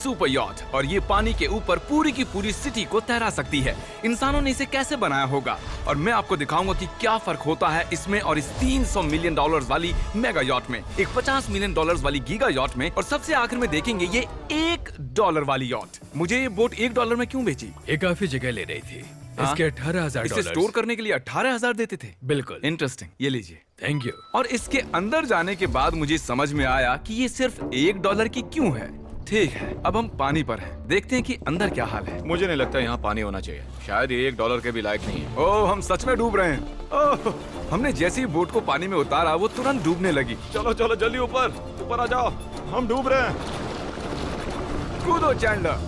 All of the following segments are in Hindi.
सुपर यॉट और ये पानी के ऊपर पूरी की पूरी सिटी को तैरा सकती है। इंसानों ने इसे कैसे बनाया होगा और मैं आपको दिखाऊंगा कि क्या फर्क होता है इसमें और इस 300 मिलियन डॉलर्स वाली मेगा यॉट में, एक 50 मिलियन डॉलर्स वाली गीगा यॉट में, और सबसे आखिर में देखेंगे ये $1 वाली यॉट। मुझे ये बोट $1 में क्यों बेची? ये काफी जगह ले रही थी। इसके 18,000 इसे स्टोर करने के लिए 18,000 देते थे। बिल्कुल इंटरेस्टिंग, ये लीजिए। Thank you. और इसके अंदर जाने के बाद मुझे समझ में आया कि ये सिर्फ $1 की क्यों है। ठीक है, अब हम पानी पर हैं। देखते हैं कि अंदर क्या हाल है। मुझे नहीं लगता यहाँ पानी होना चाहिए। शायद ये $1 के भी लायक नहीं है। ओह, हम सच में डूब रहे हैं। ओह, हमने जैसे ही बोट को पानी में उतारा वो तुरंत डूबने लगी। चलो चलो जल्दी ऊपर ऊपर आ जाओ, हम डूब रहे हैं। कूदो चैंडलर।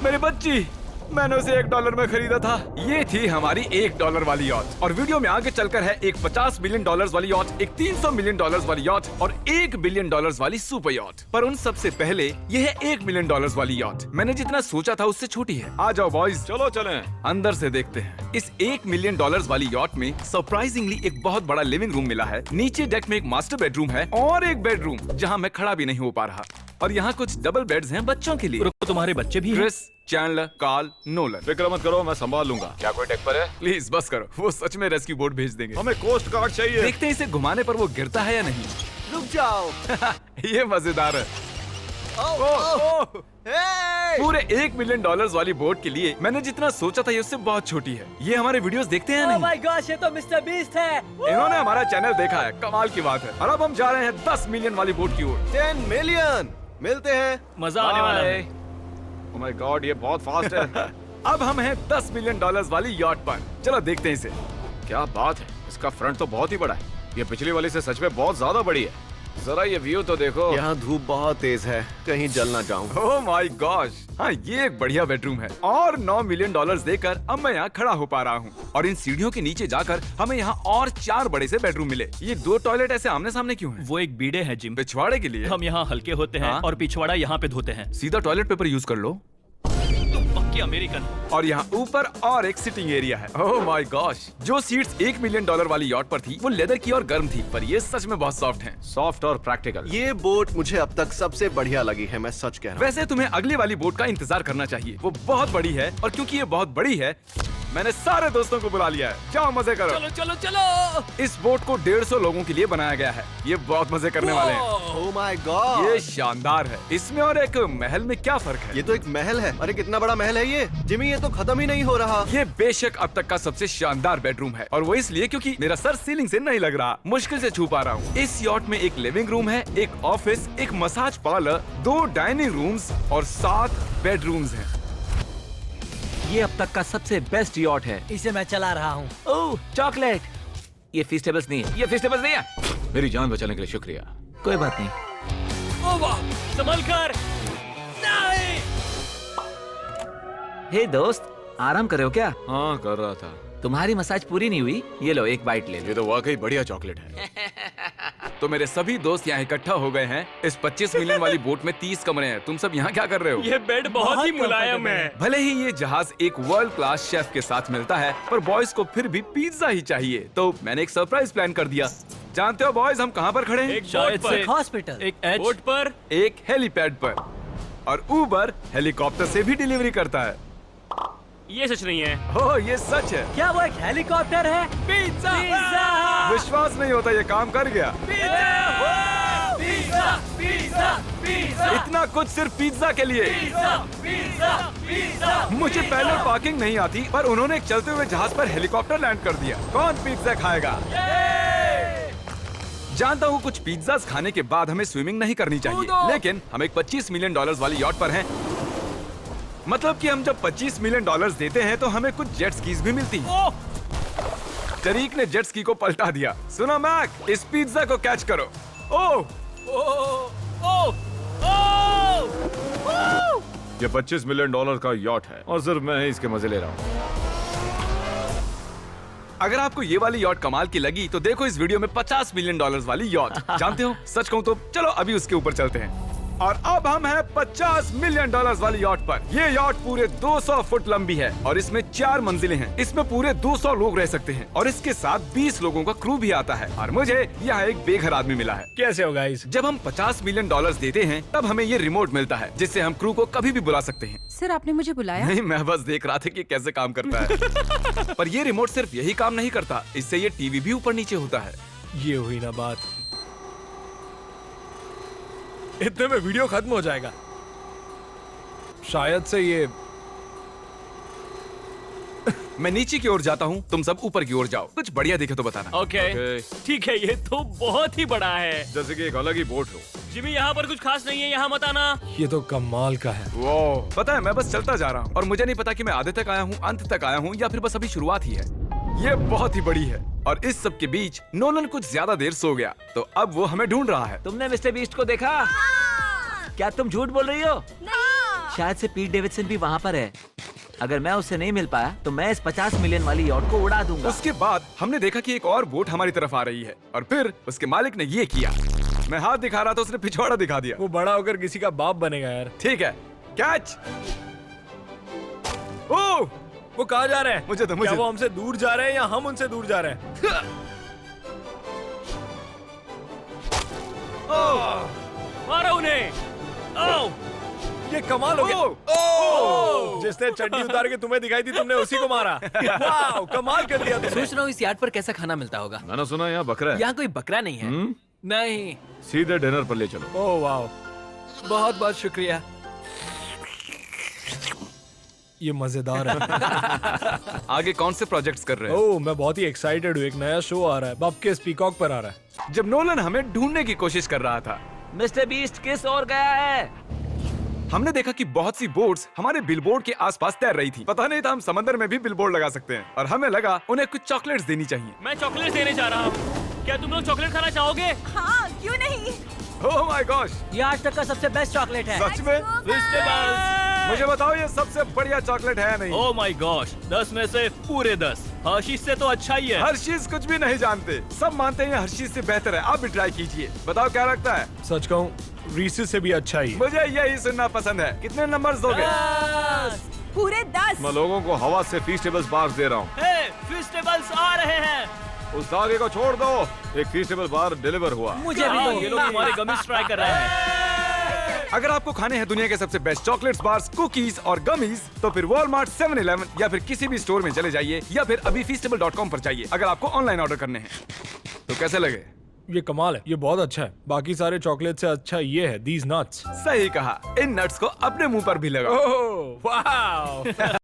मेरी बच्ची, मैंने उसे $1 में खरीदा था। ये थी हमारी $1 वाली यॉट। और वीडियो में आगे चलकर है एक 50 मिलियन डॉलर्स वाली यॉट, एक 300 मिलियन डॉलर्स वाली यॉट और $1 बिलियन वाली सुपर यॉट। पर उन सबसे पहले ये है $1 मिलियन वाली यॉट। मैंने जितना सोचा था उससे छोटी है। आ जाओ बॉयज, चलो चलें। अंदर से देखते हैं। इस $1 मिलियन वाली यॉट में सरप्राइजिंगली एक बहुत बड़ा लिविंग रूम मिला है। नीचे डेक में एक मास्टर बेडरूम है और एक बेडरूम जहाँ मैं खड़ा भी नहीं हो पा रहा। और यहाँ कुछ डबल बेड्स हैं बच्चों के लिए। तुम्हारे बच्चे भी हैं? Chris, Chandler, Carl, Nolan. फिक्र मत करो, मैं संभाल लूंगा। क्या कोई डेक पर है? प्लीज बस करो, वो सच में रेस्क्यू बोट भेज देंगे। हमें कोस्ट गार्ड चाहिए। देखते हैं इसे घुमाने पर वो गिरता है या नहीं। रुक जाओ। ये मजेदार है। पूरे $1 मिलियन वाली बोट के लिए मैंने जितना सोचा था ये उससे बहुत छोटी है। ये हमारे वीडियोस देखते हैं या नहीं? माय गॉश, ये तो मिस्टर बीस्ट है। इन्होंने हमारा चैनल देखा है, कमाल की बात है। और अब हम जा रहे हैं 10 मिलियन वाली बोट की ओर। 10 मिलियन मिलते हैं। मजा आने वाला है। ओह माय गॉड, ये बहुत फास्ट है। अब हम हैं $10 मिलियन वाली यॉट पर। चलो देखते हैं इसे। क्या बात है, इसका फ्रंट तो बहुत ही बड़ा है। ये पिछली वाली से सच में बहुत ज्यादा बड़ी है। जरा ये व्यू तो देखो। यहाँ धूप बहुत तेज है, कहीं जल ना जाऊं। ओह माय गॉश, हाँ ये एक बढ़िया बेडरूम है। और $9 मिलियन देकर अब मैं यहाँ खड़ा हो पा रहा हूँ। और इन सीढ़ियों के नीचे जाकर हमें यहाँ और 4 बड़े से बेडरूम मिले। ये 2 टॉयलेट ऐसे आमने सामने क्यों हैं? वो एक बीड़े हैं जिम। पिछवाड़े के लिए। हम यहाँ हल्के होते हैं हाँ? और पिछवाड़ा यहाँ पे धोते हैं। सीधा टॉयलेट पेपर यूज कर लो। तुम पक्की अमेरिकन। और यहाँ ऊपर और एक सिटिंग एरिया है। ओह माय गॉश, जो सीट्स $1 मिलियन वाली यॉट पर थी वो लेदर की और गर्म थी, पर ये सच में बहुत सॉफ्ट हैं। सॉफ्ट और प्रैक्टिकल। ये बोट मुझे अब तक सबसे बढ़िया लगी है, मैं सच कह रहा हूँ। वैसे तुम्हें अगली वाली बोट का इंतजार करना चाहिए, वो बहुत बड़ी है। और क्योंकि ये बहुत बड़ी है मैंने सारे दोस्तों को बुला लिया है। जाओ मजे करो। चलो चलो चलो। इस बोट को 150 लोगों के लिए बनाया गया है। ये बहुत मजे करने वाले हैं। ओह माय गॉड, ये शानदार है। इसमें और एक महल में क्या फर्क है? ये तो एक महल है। अरे कितना बड़ा महल है ये जिमी, ये तो खत्म ही नहीं हो रहा। ये बेशक अब तक का सबसे शानदार बेडरूम है, और वो इसलिए क्योंकि मेरा सर सीलिंग से नहीं लग रहा, मुश्किल से छू पा रहा हूँ। इस यॉट में एक लिविंग रूम है, एक ऑफिस, एक मसाज पार्लर, 2 डाइनिंग रूम्स और 7 बेडरूम्स हैं। ये अब तक का सबसे बेस्ट यॉट है। इसे मैं चला रहा हूँ। ओह चॉकलेट। ये फीस्टेबल्स नहीं है, ये फीस्टेबल्स नहीं है। मेरी जान बचाने के लिए शुक्रिया। कोई बात नहीं। ओ वाह, संभल कर। नहीं। हे दोस्त, आराम कर रहे हो क्या? हाँ कर रहा था। तुम्हारी मसाज पूरी नहीं हुई, ये लो एक बाइट ले लो। ये तो वाकई बढ़िया चॉकलेट है। तो मेरे सभी दोस्त यहाँ इकट्ठा हो गए हैं। इस 25 मिलियन वाली बोट में 30 कमरे हैं। तुम सब यहाँ क्या कर रहे हो? ये बेड बहुत ही मुलायम है। भले ही ये जहाज एक वर्ल्ड क्लास शेफ के साथ मिलता है, पर बॉयज को फिर भी पिज्जा ही चाहिए। तो मैंने एक सरप्राइज प्लान कर दिया। जानते हो बॉयज, हम कहाँ पर खड़े हैं? एक शायद से हॉस्पिटल, एक बोट पर, एक हेलीपैड पर। और उबर हेलीकॉप्टर से भी डिलीवरी करता है। ये सच नहीं है। हो, ये सच है। क्या वो एक हेलीकॉप्टर है? पिज्जा। विश्वास नहीं होता, ये काम कर गया। Pizza pizza pizza. इतना कुछ सिर्फ पिज्जा के लिए। मुझे पहले पार्किंग नहीं आती, पर उन्होंने एक चलते हुए जहाज पर हेलीकॉप्टर लैंड कर दिया। कौन पिज्जा खाएगा? जानता हूँ कुछ पिज्जास खाने के बाद हमें स्विमिंग नहीं करनी चाहिए, लेकिन हम एक $25 मिलियन वाली यॉट पर हैं। मतलब कि हम जब $25 मिलियन देते हैं तो हमें कुछ जेट स्कीज भी मिलती हैं। तरीक ने जेट स्की को पलटा दिया। सुनो मैक, इस पिज्जा को कैच करो। ओह ये $25 मिलियन का यॉट है और सिर्फ मैं ही इसके मजे ले रहा हूँ। अगर आपको ये वाली यॉट कमाल की लगी तो देखो इस वीडियो में $50 मिलियन वाली यॉट। जानते हो, सच कहूँ तो चलो अभी उसके ऊपर चलते हैं। और अब हम हैं 50 मिलियन डॉलर्स वाली यॉट पर। ये यॉट पूरे 200 फुट लंबी है और इसमें 4 मंजिलें हैं। इसमें पूरे 200 लोग रह सकते हैं और इसके साथ 20 लोगों का क्रू भी आता है। और मुझे यहाँ एक बेघर आदमी मिला है। कैसे हो गाइस? जब हम 50 मिलियन डॉलर्स देते हैं तब हमें ये रिमोट मिलता है जिससे हम क्रू को कभी भी बुला सकते हैं। सर आपने मुझे बुलाया? नहीं, मैं बस देख रहा था कि कैसे काम करता है। पर ये रिमोट सिर्फ यही काम नहीं करता, इससे ये टीवी भी ऊपर नीचे होता है। ये हुई ना बात। इतने में वीडियो खत्म हो जाएगा। शायद से ये मैं नीचे की ओर जाता हूँ, तुम सब ऊपर की ओर जाओ। कुछ बढ़िया दिखे तो बताना। ओके ठीक है, ये तो बहुत ही बड़ा है। जैसे कि एक अलग ही बोट हो। जिमी यहाँ पर कुछ खास नहीं है, यहाँ मत आना। ये तो कमाल का है। वो पता है, मैं बस चलता जा रहा हूँ और मुझे नहीं पता कि मैं आधे तक आया हूँ, अंत तक आया हूँ या फिर बस अभी शुरुआत ही है। ये बहुत ही बड़ी है और इस सब के बीच नोलन कुछ ज्यादा देर सो गया, तो अब वो हमें ढूंढ रहा है। तुमने मिस्टर बीस्ट को देखा? क्या तुम झूठ बोल रही हो? शायद से पीट डेविडसन भी वहाँ पर है। अगर मैं उससे नहीं मिल पाया तो मैं इस 50 मिलियन वाली यॉट को उड़ा दूंगा। उसके बाद हमने देखा कि एक और बोट हमारी तरफ आ रही है और फिर उसके मालिक ने ये किया। मैं हाथ दिखा रहा था, उसने पिछवाड़ा दिखा दिया। वो बड़ा होकर किसी का बाप बनेगा यार। ठीक है, कैच। ओह, वो कहाँ जा रहे हैं? मुझे तो क्या वो हमसे दूर जा रहे हैं या हम उनसे दूर जा रहे हैं? मारो उन्हें। ओह, ये कमाल हो गया। ओह! जिसने चड्डी उतार के तुम्हें दिखाई थी तुमने उसी को मारा। वाह, कमाल कर दिया तुमने। सोच रहा हूँ इस यार्ड पर कैसा खाना मिलता होगा। मैंने सुना यहाँ बकरा है। यहाँ कोई बकरा नहीं है। नहीं। सीधे डिनर पर ले चलो। ओह वाह, बहुत बहुत शुक्रिया। ये मजेदार है। आगे कौन से प्रोजेक्ट्स कर रहे हैं? ओह, मैं बहुत ही एक्साइटेड हूँ। एक नया शो आ रहा है, बपकेस पीकॉक पर आ रहा है। जब नोलन हमें ढूंढने की कोशिश कर रहा था, मिस्टर बीस्ट किस ओर गया है? हमने देखा कि बहुत सी बोट्स हमारे बिलबोर्ड के आसपास तैर रही थी। पता नहीं था हम समंदर में भी बिलबोर्ड लगा सकते हैं और हमें लगा उन्हें कुछ चॉकलेट्स देनी चाहिए। मैं चॉकलेट देने जा रहा हूँ। क्या तुम लोग चॉकलेट खाना चाहोगे? हाँ, क्यों नहीं? ओह माय गॉश, ये आज तक का सबसे बेस्ट चॉकलेट है। सच में? मुझे बताओ ये सबसे बढ़िया चॉकलेट है या नहीं? ओह माय गॉश, 10 में से पूरे 10। हर्शीज से तो अच्छा ही है। हर्शीज कुछ भी नहीं जानते, सब मानते हैं हर्शीज से बेहतर है। आप भी ट्राई कीजिए, बताओ क्या लगता है? सच कहूँ रीसेस से भी अच्छा ही। मुझे यही सुनना पसंद है। कितने नंबर्स दोगे? पूरे 10। मैं लोगों को हवा से फीस्टेबल्स बार्स दे रहा हूँ। हे, फेस्टिवल्स आ रहे हैं। उस धागे को छोड़ दो। एक फीस्टेबल बार डिलीवर हुआ। मुझे भी हाँ, दो। ये लोग हमारे गमिस ट्राई कर रहे हैं। अगर आपको खाने हैं दुनिया के सबसे बेस्ट चॉकलेट्स, बार्स, कुकीज और गमीज, तो फिर वॉलमार्ट, 7-Eleven या फिर किसी भी स्टोर में चले जाइए या फिर अभी feastable.com पर जाइए अगर आपको ऑनलाइन ऑर्डर करने हैं। तो कैसे लगे? ये कमाल है, ये बहुत अच्छा है। बाकी सारे चॉकलेट से अच्छा ये है, दीज नट्स। सही कहा, इन नट्स को अपने मुंह पर भी लगाओ। ओह वाह।